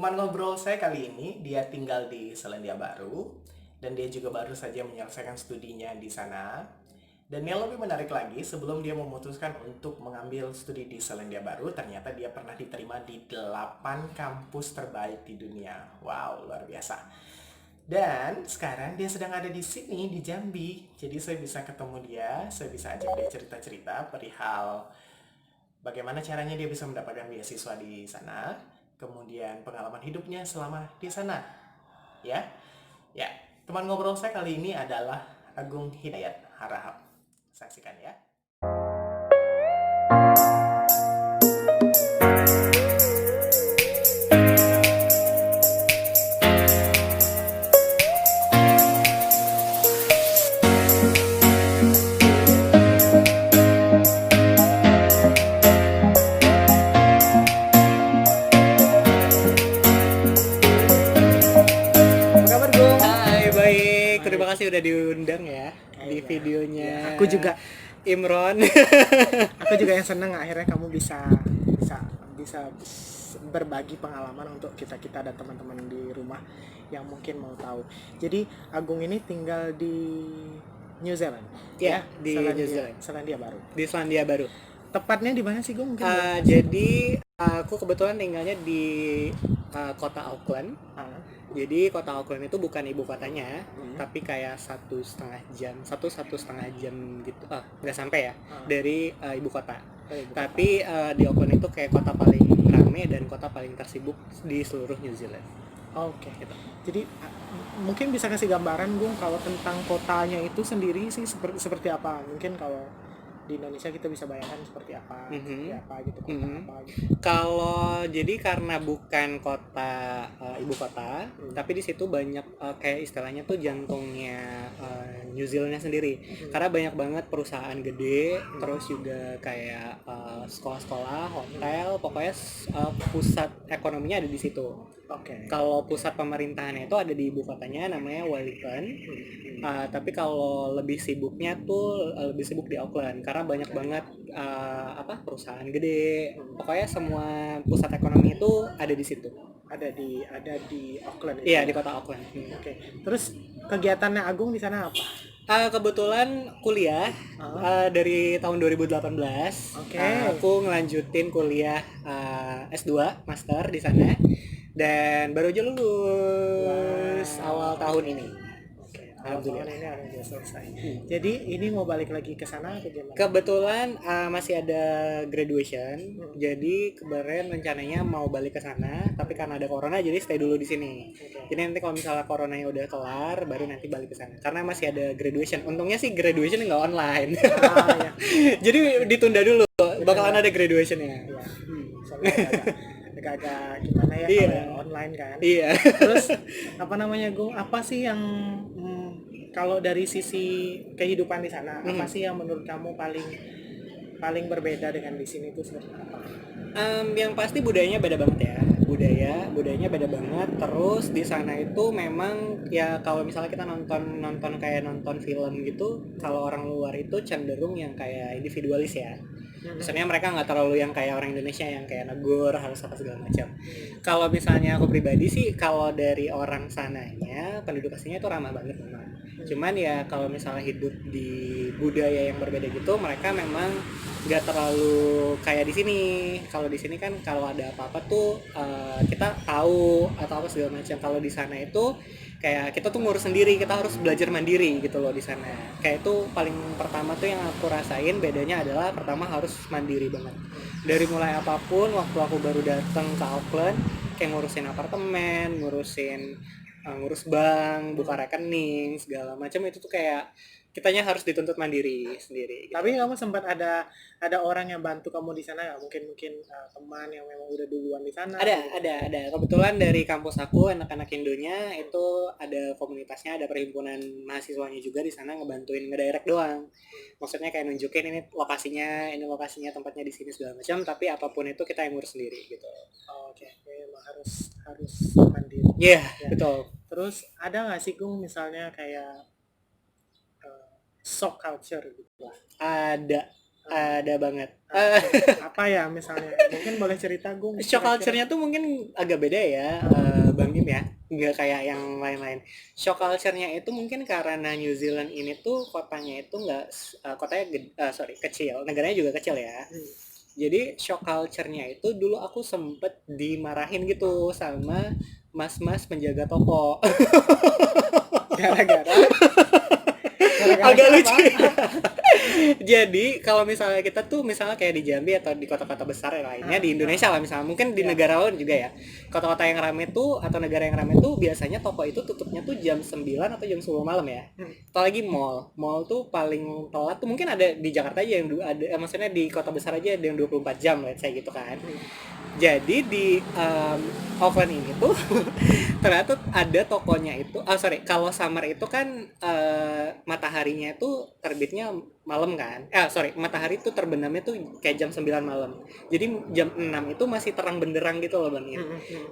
Teman ngobrol saya kali ini, dia tinggal di Selandia Baru dan dia juga baru saja menyelesaikan studinya di sana. Dan yang lebih menarik lagi, sebelum dia memutuskan untuk mengambil studi di Selandia Baru, ternyata dia pernah diterima di 8 kampus terbaik di dunia. Wow, luar biasa. Dan sekarang dia sedang ada di sini, di Jambi. Jadi saya bisa ketemu dia, saya bisa ajak dia cerita-cerita perihal bagaimana caranya dia bisa mendapatkan beasiswa di sana, kemudian pengalaman hidupnya selama di sana. Ya, ya. Teman ngobrol saya kali ini adalah Agung Hidayat Harahap. Saksikan ya. Apa kabar, Gung? Hai, baik. Terima Baik. kasih udah diundang ya di Iya. videonya. Iya, aku juga. Imron. Aku juga yang senang akhirnya kamu bisa bisa bisa berbagi pengalaman untuk kita dan teman-teman di rumah yang mungkin mau tahu. Jadi Agung ini tinggal di New Zealand, Ya, di New Zealand. Selandia Baru. Di Selandia Baru. Tepatnya di mana sih, Gung? Mungkin boleh kasih. Jadi aku kebetulan tinggalnya di kota Auckland. Ah, Jadi kota Auckland itu bukan ibu kotanya, hmm. tapi kayak 1,5 jam gitu. Nggak sampai ya Ah, dari ibu kota. ibu kota. Tapi di Auckland itu kayak kota paling rame dan kota paling tersibuk di seluruh New Zealand. Oke. Gitu. Jadi mungkin bisa kasih gambaran, Gung, kalau tentang kotanya itu sendiri sih seperti apa? Mungkin kalau di Indonesia kita bisa bayangkan seperti apa, seperti apa gitu, kota apa gitu. Kalau jadi karena bukan kota ibu kota, tapi di situ banyak kayak istilahnya tuh jantungnya New Zealandnya sendiri. Karena banyak banget perusahaan gede, terus juga kayak sekolah-sekolah, hotel, pokoknya pusat ekonominya ada di situ. Oke. Kalau pusat pemerintahannya itu ada di ibu kotanya namanya Wellington. Tapi kalau lebih sibuknya tuh lebih sibuk di Auckland karena banyak banget perusahaan gede. Pokoknya semua pusat ekonomi itu ada di situ. Ada di Auckland itu. Iya, ya? di kota Auckland. Oke. Terus kegiatannya Agung di sana apa? Kebetulan kuliah dari tahun 2018. Oke. Aku ngelanjutin kuliah S2 master di sana dan baru aja lulus awal tahun ini. Oke. Alhamdulillah. Tahun ini udah selesai. Jadi ini mau balik lagi ke sana atau gimana? Kebetulan masih ada graduation, jadi kemarin rencananya mau balik ke sana, tapi karena ada corona jadi stay dulu di sini. Jadi nanti kalau misalnya coronanya udah kelar, baru nanti balik ke sana. Karena masih ada graduation. Untungnya sih graduation nggak online. Ya. Jadi ditunda dulu. Bakalan ada graduationnya. Iya. Soalnya agak gimana ya Iya. kalau yang online kan. Iya. Terus apa namanya, Gung? Apa sih yang kalau dari sisi kehidupan di sana, apa sih yang menurut kamu paling berbeda dengan di sini itu seperti apa? Yang pasti budayanya beda banget ya. Budayanya beda banget. Terus di sana itu memang ya kalau misalnya kita nonton kayak nonton film gitu, kalau orang luar itu cenderung yang kayak individualis ya. Misalnya mereka nggak terlalu yang kayak orang Indonesia yang kayak negur harus apa segala macam. Kalau misalnya aku pribadi sih kalau dari orang sananya penduduk aslinya itu ramah banget memang. Cuman ya kalau misalnya hidup di budaya yang berbeda gitu, mereka memang nggak terlalu kayak di sini. Kalau di sini kan kalau ada apa-apa tuh kita tahu atau apa segala macam. Kalau di sana itu kayak kita tuh ngurus sendiri, kita harus belajar mandiri gitu loh di sana. Kayak itu paling pertama tuh yang aku rasain bedanya adalah pertama harus mandiri banget. Dari mulai apapun waktu aku baru datang ke Auckland, kayak ngurusin apartemen, ngurus bank, buka rekening, segala macam itu tuh kayak kitanya harus dituntut mandiri sendiri gitu. Tapi kamu sempat ada orang yang bantu kamu di sana ya? Mungkin teman yang memang udah duluan di sana. Ada. Kebetulan dari kampus aku anak-anak Indonya itu ada komunitasnya, ada perhimpunan mahasiswanya juga di sana ngebantuin ngedirect doang. Maksudnya kayak nunjukin ini lokasinya tempatnya di sini segala macam, tapi apapun itu kita yang ngurus sendiri gitu. Oke, memang harus mandiri. Iya, Ya. betul. Terus ada nggak sih, Gung, misalnya kayak shock culture gitu? Ada Ada banget. Apa ya misalnya? Mungkin boleh cerita Gung. Shock Kira-kira. culture-nya tuh mungkin agak beda ya, Bang Im ya. Nggak kayak yang lain-lain. Shock culture-nya itu mungkin karena New Zealand ini tuh kotanya itu nggak, kotanya kecil, negaranya juga kecil ya. Jadi shock culture-nya itu dulu aku sempet dimarahin gitu sama mas-mas penjaga toko. Gara-gara. Gara-gara Agak apa? lucu. Jadi kalau misalnya kita tuh misalnya kayak di Jambi atau di kota-kota besar yang lainnya di Indonesia lah, misalnya mungkin di negara lain juga ya, kota-kota yang ramai tuh atau negara yang ramai tuh biasanya toko itu tutupnya tuh jam 9 atau jam 10 malam ya. Apalagi mall tuh paling telat tuh mungkin ada di Jakarta aja yang ada, maksudnya di kota besar aja ada yang 24 jam let's say gitu kan. Jadi di Auckland ini tuh ternyata ada tokonya itu, kalau summer itu kan mataharinya itu terbitnya malam kan, matahari itu terbenamnya tuh kayak jam 9 malam, jadi jam 6 itu masih terang benderang gitu loh Bang ya.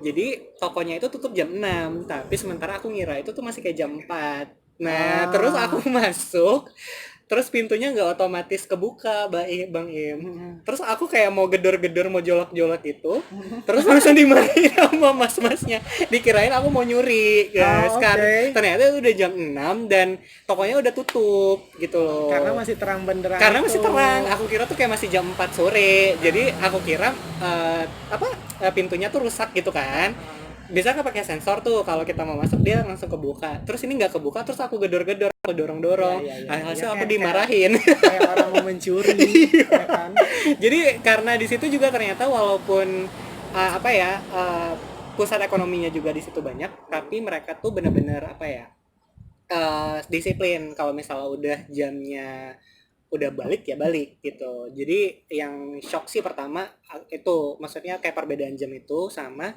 Jadi tokonya itu tutup jam 6, tapi sementara aku ngira itu tuh masih kayak jam 4. Nah terus aku masuk, terus pintunya nggak otomatis kebuka Bang Im. Terus aku kayak mau gedor-gedor, mau jolok-jolok itu, terus langsung dimarahin sama mas-masnya, dikirain aku mau nyuri guys. Karena ternyata itu udah jam 6 dan tokonya udah tutup gitu loh. Karena masih terang benderang. Karena masih terang, aku kira tuh kayak masih jam 4 sore. Jadi aku kira pintunya tuh rusak gitu kan. Bisa kan pakai sensor tuh, kalau kita mau masuk dia langsung kebuka. Terus ini nggak kebuka, terus aku gedor-gedor, aku dorong-dorong. Hasil aku dimarahin. Kayak orang mau mencuri, ya kan? Jadi karena di situ juga ternyata walaupun pusat ekonominya juga di situ banyak, tapi mereka tuh benar-benar disiplin. Kalau misalnya udah jamnya udah balik ya balik gitu. Jadi yang shock sih pertama itu, maksudnya kayak perbedaan jam itu sama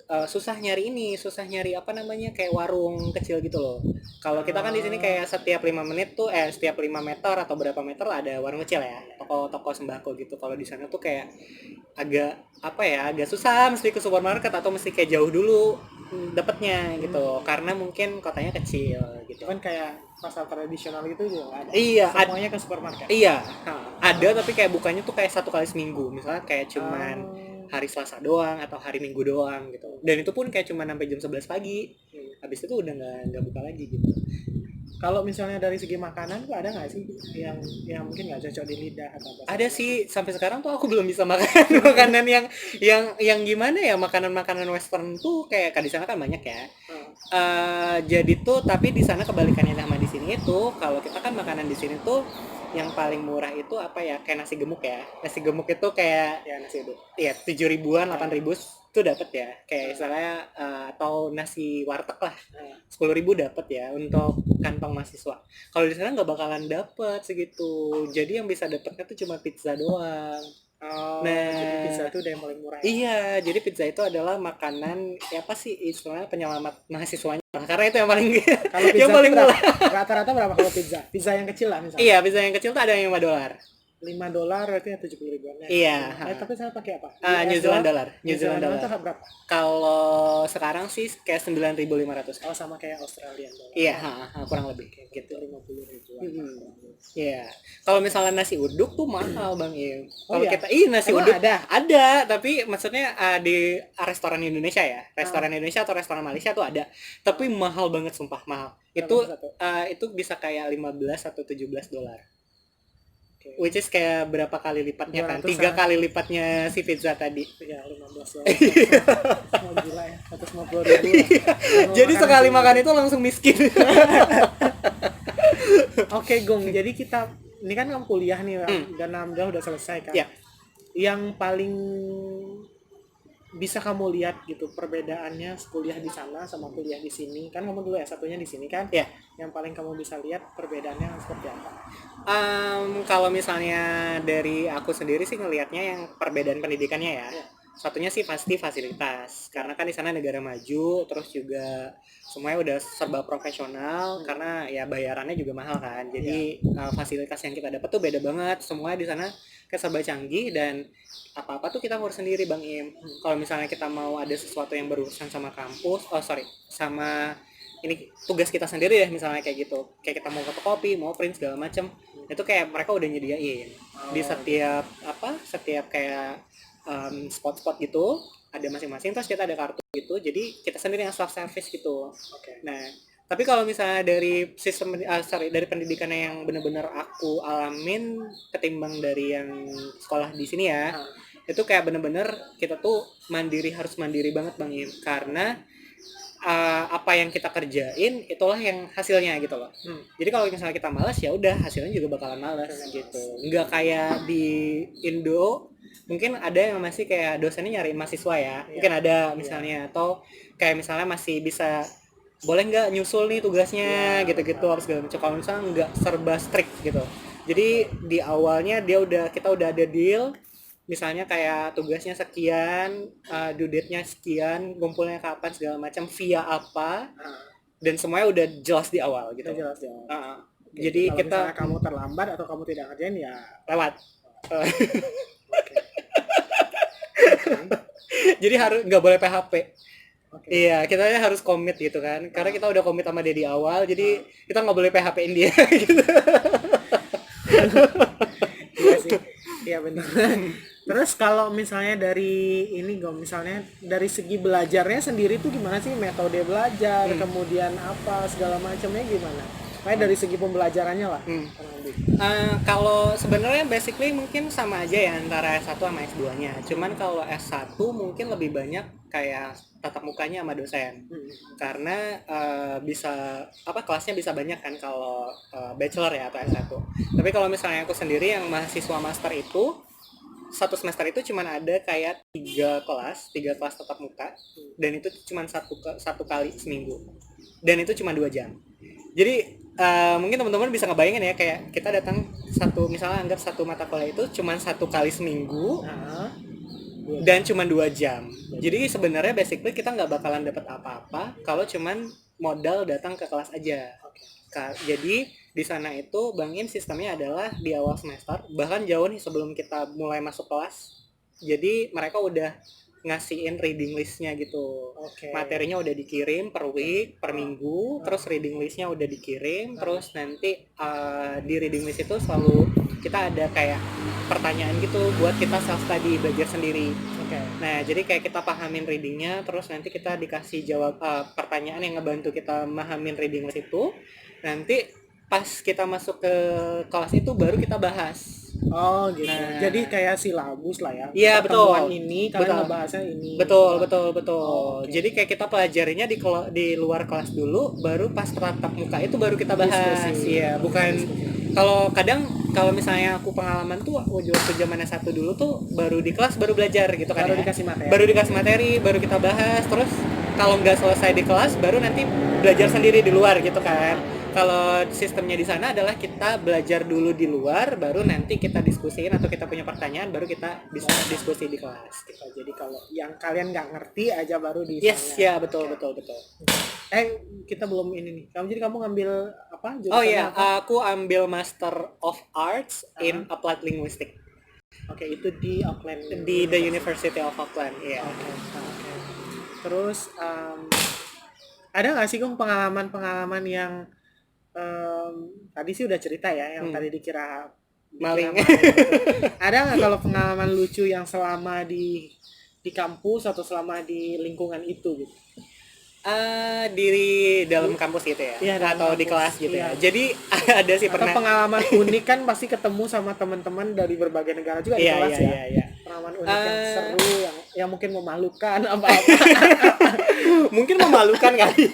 susah nyari apa namanya, kayak warung kecil gitu loh. Kalau kita kan di sini kayak setiap 5 menit tuh setiap 5 meter atau berapa meter ada warung kecil ya, toko sembako gitu. Kalau di sana tuh kayak agak susah, mesti ke supermarket atau mesti kayak jauh dulu dapatnya gitu, karena mungkin kotanya kecil gitu. Kan kayak pasar tradisional gitu juga nggak ada. Iya, semuanya ke supermarket. Iya, ada tapi kayak bukanya tuh kayak 1 kali seminggu, misalnya kayak cuman hari Selasa doang atau hari Minggu doang gitu. Dan itu pun kayak cuma sampai jam 11 pagi. Habis itu udah nggak buka lagi gitu. Kalau misalnya dari segi makanan tuh ada nggak sih yang mungkin nggak cocok di lidah atau apa? Ada sih, sampai sekarang tuh aku belum bisa makan makanan yang gimana ya, makanan western tuh kayak di sana kan banyak ya. Jadi tuh tapi di sana kebalikannya sama di sini itu, kalau kita kan makanan di sini tuh yang paling murah itu kayak nasi gemuk ya. Nasi gemuk itu kayak Ya nasi uduk. ya 7 ribuan 8 ribu tuh dapat ya, kayak misalnya atau nasi warteg lah 10 ribu dapat ya untuk kantong mahasiswa. Kalau di sana nggak bakalan dapat segitu, jadi yang bisa dapatnya tuh cuma pizza doang. Jadi pizza itu udah yang paling murah. Iya, jadi pizza itu adalah makanan apa sih istilahnya, penyelamat mahasiswanya, karena itu yang paling Kalau pizza yang paling murah. rata-rata berapa kalau pizza? Pizza yang kecil lah misalnya. Iya, pizza yang kecil tuh ada yang $5. $5 berarti ya 70 ribuan ya. Iya. Tapi saya pakai apa? New Zealand dollar. New Zealand dollar itu berapa? Kalau sekarang sih kayak 9.500. Oh sama kayak Australian dollar. Iya, kurang lebih kayak gitu. 50 ribuan. Iya. Kalau misalnya nasi uduk tuh mahal Bang Im. Oh, Kalau iya? kita nasi Emang uduk ada? tapi maksudnya di restoran Indonesia ya. Restoran Indonesia atau restoran Malaysia tuh ada. Tapi mahal banget, sumpah mahal. Itu bisa kayak $15 atau $17. Which is kayak berapa kali lipatnya kan? 3 kali lipatnya si pizza tadi. Ya $15. Mau gila ya, 150 ribu. Jadi sekali makan itu langsung miskin. Oke Gung, jadi ini kan kamu kuliah nih, dan alhamdulillah udah selesai kan. Ya. Yang paling bisa kamu lihat gitu perbedaannya kuliah di sana sama kuliah di sini, kan kamu dulu satunya di sini kan. Ya. Yang paling kamu bisa lihat perbedaannya seperti apa? Kalau misalnya dari aku sendiri sih ngelihatnya yang perbedaan pendidikannya ya. Satunya sih pasti fasilitas, karena kan di sana negara maju, terus juga semuanya udah serba profesional, karena ya bayarannya juga mahal kan. Jadi fasilitas yang kita dapat tuh beda banget. Semuanya di sana kayak serba canggih, dan apa-apa tuh kita ngurus sendiri Bang Im. Kalau misalnya kita mau ada sesuatu yang berurusan sama kampus, sama ini tugas kita sendiri deh misalnya kayak gitu, kayak kita mau fotokopi, mau print segala macam, itu kayak mereka udah nyediain di setiap kayak spot-spot gitu ada masing-masing, terus kita ada kartu gitu, jadi kita sendiri yang self service gitu. Oke. Nah, tapi kalau misalnya dari dari pendidikannya yang benar-benar aku alamin ketimbang dari yang sekolah di sini ya, itu kayak bener-bener kita tuh harus mandiri banget Bang Im, karena apa yang kita kerjain itulah yang hasilnya gitu loh. Jadi kalau misalnya kita malas ya udah hasilnya juga bakalan malas gitu. Nggak kayak di Indo mungkin ada yang masih kayak dosennya nyari mahasiswa ya. Mungkin ada misalnya atau kayak misalnya masih bisa boleh nggak nyusul nih tugasnya gitu-gitu harus segala macam. Kalau misalnya nggak serba strict gitu. Jadi di awalnya kita udah ada deal, misalnya kayak tugasnya sekian, due date-nya sekian, kumpulnya kapan segala macam, via apa, dan semuanya udah jelas di awal gitu. Udah jelas di awal. Oke, Jadi kalau kita misalnya kamu terlambat atau kamu tidak ngerjain ya lewat. Jadi harus nggak boleh PHP. oke. Iya, kita harus komit gitu kan. Karena kita udah komit sama dia di awal, jadi kita nggak boleh PHP-in dia gitu. Iya sih. Iya benar. Terus kalau misalnya dari ini misalnya dari segi belajarnya sendiri tuh gimana sih metode belajar, kemudian apa segala macamnya gimana? Kayak dari segi pembelajarannya lah. kurang lebih. Kalau sebenarnya basically mungkin sama aja ya antara S1 sama S2-nya. Cuman kalau S1 mungkin lebih banyak kayak tatap mukanya sama dosen. Karena kelasnya bisa banyak kan kalau bachelor ya atau S1. Tapi kalau misalnya aku sendiri yang mahasiswa master itu satu semester itu cuman ada kayak 3 kelas tatap muka, dan itu cuman satu kali seminggu, dan itu cuma 2 jam. Jadi mungkin teman-teman bisa ngebayangin ya, kayak kita datang misalnya anggap satu mata kuliah itu cuma 1 kali seminggu dan cuma 2 jam. Jadi sebenarnya basically kita nggak bakalan dapat apa-apa kalau cuman modal datang ke kelas aja. Jadi di sana itu Bang Im sistemnya adalah di awal semester, bahkan jauh nih sebelum kita mulai masuk kelas, jadi mereka udah ngasihin reading listnya gitu. Materinya udah dikirim per week, per minggu, terus reading listnya udah dikirim, terus nanti di reading list itu selalu kita ada kayak pertanyaan gitu buat kita self study, belajar sendiri. Nah, jadi kayak kita pahamin readingnya, terus nanti kita dikasih jawab pertanyaan yang ngebantu kita mahamin reading list itu. Nanti pas kita masuk ke kelas itu baru kita bahas. Oh gitu. Nah, jadi kayak silabus lah ya. Iya betul. Pertemuan ini kalian Betul. ngebahasnya ini. Betul. Oh, oke. Jadi kayak kita pelajarinya di luar kelas dulu, baru pas tatap muka itu baru kita bahas. Diskusi. Iya, bukan kalau misalnya aku pengalaman tuh waktu zaman S1 dulu tuh baru di kelas baru belajar gitu kan. Baru ya. dikasih materi. Baru dikasih materi, baru kita bahas, terus kalau nggak selesai di kelas baru nanti belajar sendiri di luar gitu kan. Kalau sistemnya di sana adalah kita belajar dulu di luar, baru nanti kita diskusiin atau kita punya pertanyaan, baru kita bisa diskusi di kelas. Gitu. Jadi kalau yang kalian nggak ngerti aja baru di Yes, sana. ya betul. Kita belum ini nih. Jadi kamu ngambil apa? Oh iya, apa? aku ambil Master of Arts in Applied Linguistics Oke, itu di Auckland. di The University of Auckland. Iya. Oke. Terus ada nggak sih pengalaman yang tadi sih udah cerita ya, yang tadi dikira Maling. gitu. Ada nggak kalau pengalaman lucu yang selama di kampus atau selama di lingkungan itu gitu? Di dalam kampus gitu ya, Iya, dalam atau di kampus. kelas gitu Iya. ya. Jadi ada sih Atau pernah. pengalaman unik kan pasti ketemu sama teman-teman dari berbagai negara juga di kelas ya. Iya. Pengalaman unik yang seru, yang mungkin memalukan apa-apa. Mungkin memalukan kali.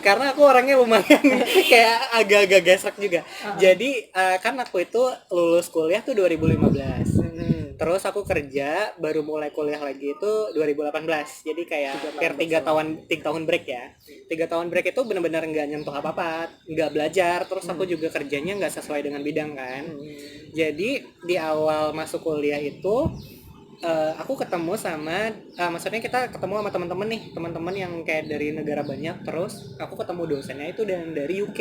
Karena aku orangnya lumayan kayak agak-agak gesrek juga. Jadi kan aku itu lulus kuliah tuh 2015. Terus aku kerja baru mulai kuliah lagi itu 2018. Jadi kayak hampir 3 tahun break ya. 3 tahun break itu benar-benar nggak nyentuh apa-apa, nggak belajar. Terus aku juga kerjanya nggak sesuai dengan bidang kan. Jadi di awal masuk kuliah itu aku ketemu sama maksudnya kita ketemu sama teman-teman yang kayak dari negara banyak. Terus aku ketemu dosennya itu dari UK.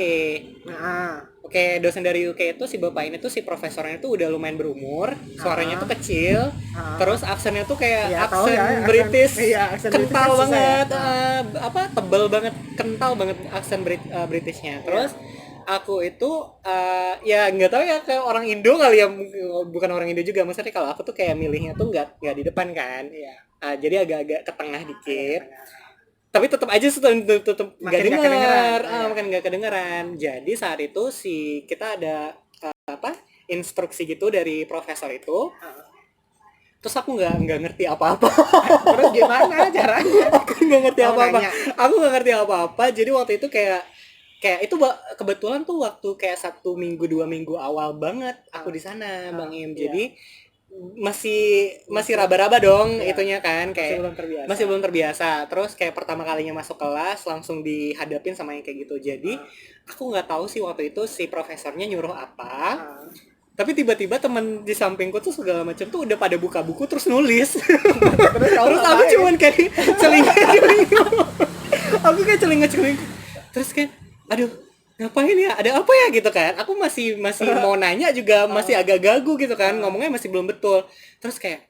kayak dosen dari UK itu, si bapak ini tuh, si profesornya tuh udah lumayan berumur, suaranya tuh kecil, terus aksennya tuh kayak Ya, tahu aksen ya, British, aksen British kental kan susah banget, ya. tebel banget, kental banget aksen Britishnya. Terus aku itu ya nggak tahu ya, kayak orang Indo kali ya, bukan orang Indo juga, maksudnya kalau aku tuh kayak milihnya tuh nggak di depan kan, jadi agak-agak ke tengah dikit. Tapi tetap aja tetap nggak Makin nggak dengar, kedengeran. makin nggak kedengeran. Jadi saat itu kita ada instruksi gitu dari profesor itu. Terus aku nggak ngerti apa-apa. Terus gimana caranya? Aku nggak ngerti Oh, apa-apa. nanya. Aku nggak ngerti apa-apa. Jadi waktu itu kayak itu kebetulan tuh waktu kayak 1 minggu 2 minggu awal banget aku di sana, Bang Im. Jadi masih raba-raba dong itunya kan, kayak masih belum terbiasa. Terus kayak pertama kalinya masuk kelas langsung dihadapin sama yang kayak gitu. Jadi aku nggak tahu sih waktu itu si profesornya nyuruh apa. Tapi tiba-tiba teman di sampingku tuh segala macam tuh udah pada buka buku terus nulis. Terus aku cuman kayak celingak-celinguk. Aku kayak celingak-celinguk. Terus kan, aduh, ngapain ya? Ada apa ya gitu kan? Aku masih mau nanya juga masih agak gagu gitu kan. Ngomongnya masih belum betul. Terus kayak,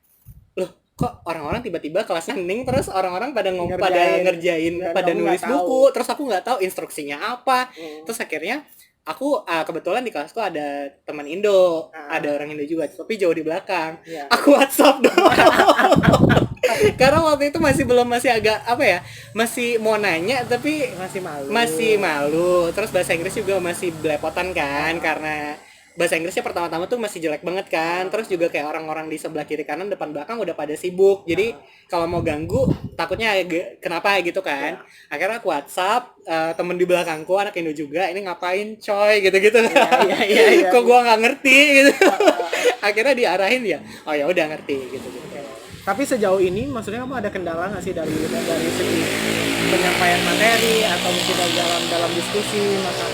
loh, kok orang-orang tiba-tiba kelas hening, terus orang-orang pada ngerjain, pada nulis buku, terus aku nggak tahu instruksinya apa. Terus akhirnya aku kebetulan di kelasku ada teman Indo, ada orang Indo juga, tapi jauh di belakang. Aku WhatsApp dong. Karena waktu itu masih agak apa ya, masih mau nanya tapi masih malu. Terus bahasa Inggris juga masih belepotan kan, karena bahasa Inggrisnya pertama-tama tuh masih jelek banget kan. Terus juga kayak orang-orang di sebelah kiri kanan depan belakang udah pada sibuk, jadi kalau mau ganggu takutnya kenapa gitu kan. Akhirnya aku WhatsApp temen di belakangku anak Indo juga, ini ngapain coy gitu-gitu. Kok gua nggak ngerti gitu. Akhirnya diarahin ya, oh ya udah ngerti gitu. Tapi sejauh ini maksudnya kamu ada kendala nggak sih dari segi penyampaian materi atau mungkin dalam diskusi? Maka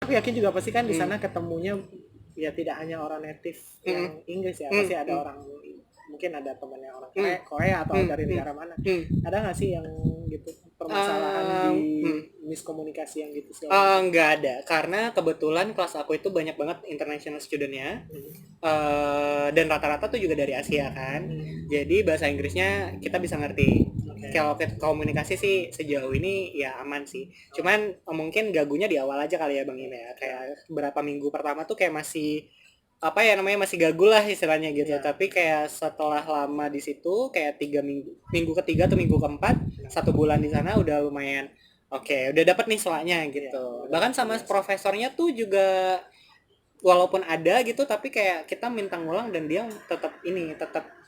aku yakin juga pasti kan di sana ketemunya ya tidak hanya orang native yang Inggris ya, pasti ada orang, mungkin ada temannya orang Korea atau dari negara mana. Ada nggak sih yang gitu permasalahan di miskomunikasi yang gitu sih? Nggak ada, karena kebetulan kelas aku itu banyak banget international student-nya. Dan rata-rata tuh juga dari Asia kan. Jadi bahasa Inggrisnya kita bisa ngerti. Kalau komunikasi sih sejauh ini ya aman sih. Cuman mungkin gagunya di awal aja kali ya Bang Ine ya. Kayak berapa minggu pertama tuh kayak masih apa ya namanya, masih gagu lah istilahnya gitu. Tapi kayak setelah lama di situ kayak 3 minggu ketiga atau minggu keempat, 1 bulan di sana udah lumayan oke, udah dapat nih selaknya gitu. Bahkan sama profesornya tuh juga walaupun ada gitu, tapi kayak kita minta ngulang dan dia tetap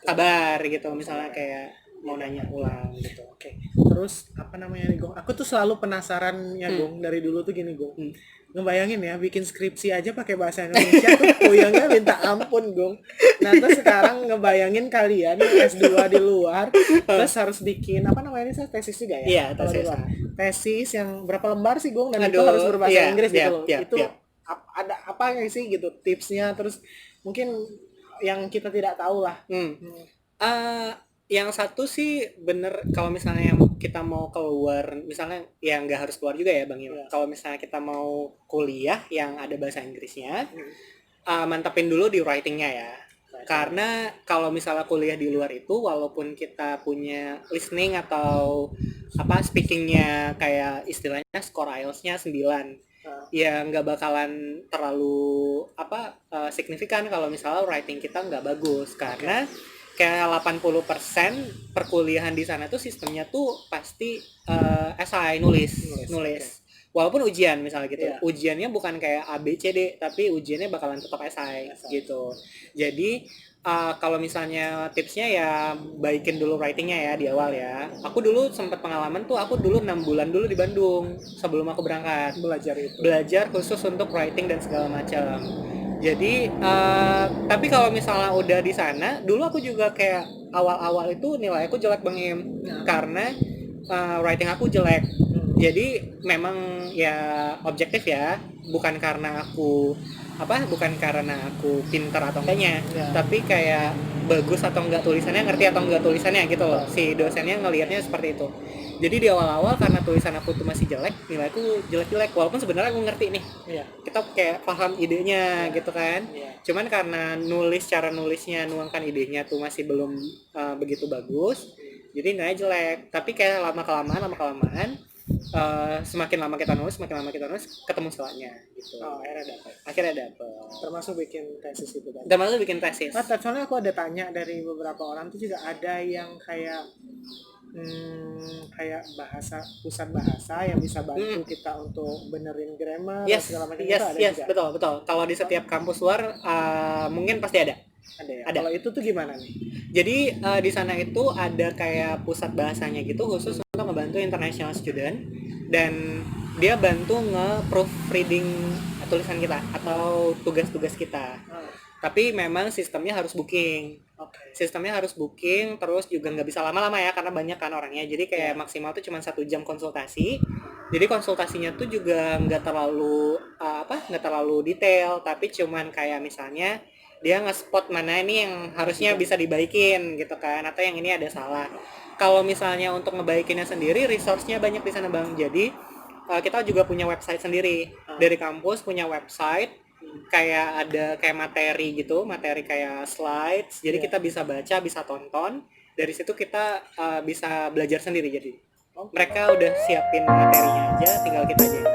kabar gitu, misalnya kayak mau nanya ulang gitu. Oke. Terus apa namanya nih Gong? Aku tuh selalu penasaran ya Gong, dari dulu tuh gini Gong. Ngebayangin ya bikin skripsi aja pakai bahasa Indonesia tuh puyengnya minta ampun Gong. Nah terus sekarang ngebayangin kalian S2 di luar, terus harus bikin apa namanya ini, tesis juga ya? Iya, Kalau di tesis. luar. Tesis yang berapa lembar sih Gong, dan itu Aduh, harus berbahasa iya, Inggris iya, gitu loh. iya, Itu iya. ada apa nggak sih gitu tipsnya, terus mungkin yang kita tidak tahu lah. Yang satu sih bener, kalau misalnya kita mau keluar, misalnya ya nggak harus keluar juga ya Bang Im. Kalau misalnya kita mau kuliah yang ada bahasa Inggrisnya, mantapin dulu di writingnya ya. Karena kalau misalnya kuliah di luar itu, walaupun kita punya listening atau speakingnya kayak istilahnya skor IELTS-nya 9, ya nggak bakalan terlalu signifikan kalau misalnya writing kita nggak bagus. Karena kayak 80% perkuliahan di sana tuh sistemnya tuh pasti essay, nulis. Walaupun ujian misalnya gitu. Ujiannya bukan kayak A B C D, tapi ujiannya bakalan tetap essay gitu. Jadi kalau misalnya tipsnya ya baikin dulu writingnya ya di awal ya. Aku dulu sempat pengalaman tuh, aku dulu 6 bulan dulu di Bandung sebelum aku berangkat belajar khusus untuk writing dan segala macam. Jadi tapi kalau misalnya udah di sana, dulu aku juga kayak awal-awal itu nilai aku jelek Bang Im, karena writing aku jelek. Jadi memang ya objektif ya, bukan karena aku pintar atau enggaknya, tapi kayak bagus atau enggak tulisannya, ngerti atau enggak tulisannya gitu loh. Si dosennya ngelihatnya seperti itu. Jadi di awal-awal karena tulisan aku tuh masih jelek, nilaiku jelek-jelek walaupun sebenarnya aku ngerti nih. Iya. Kita kayak paham idenya gitu kan. Iya. Cuman karena cara nulisnya, nuangkan idenya tuh masih belum begitu bagus. Jadi nilainya jelek. Tapi kayak lama-kelamaan semakin lama kita nulis ketemu salahnya gitu. Oh, Akhirnya dapet. termasuk bikin tesis itu tadi. Termasuk bikin tesis. Nah, soalnya aku ada tanya dari beberapa orang tuh juga ada yang kayak kayak pusat bahasa yang bisa bantu kita untuk benerin grammar Yes, segala macam yes, itu ada yes, juga. betul. Kalau di setiap kampus luar mungkin pasti ada. Ada ya. Ada. Kalau itu tuh gimana nih? Jadi di sana itu ada kayak pusat bahasanya gitu khusus untuk membantu international student dan dia bantu nge-proofreading tulisan kita atau tugas-tugas kita. Tapi memang sistemnya harus booking. Oke. Sistemnya harus booking, terus juga nggak bisa lama-lama ya karena banyak kan orangnya. Jadi kayak maksimal tuh cuma 1 jam konsultasi. Jadi konsultasinya tuh juga nggak terlalu detail, tapi cuman kayak misalnya dia nge-spot mana ini yang harusnya bisa dibaikin gitu kan, atau yang ini ada salah. Kalau misalnya untuk ngebaikinnya sendiri, resource-nya banyak di sana Bang. Jadi kita juga punya website sendiri. Dari kampus punya website, kayak ada kayak materi kayak slides. Jadi kita bisa baca, bisa tonton. Dari situ kita bisa belajar sendiri jadi. Mereka udah siapin materinya aja, tinggal kita aja.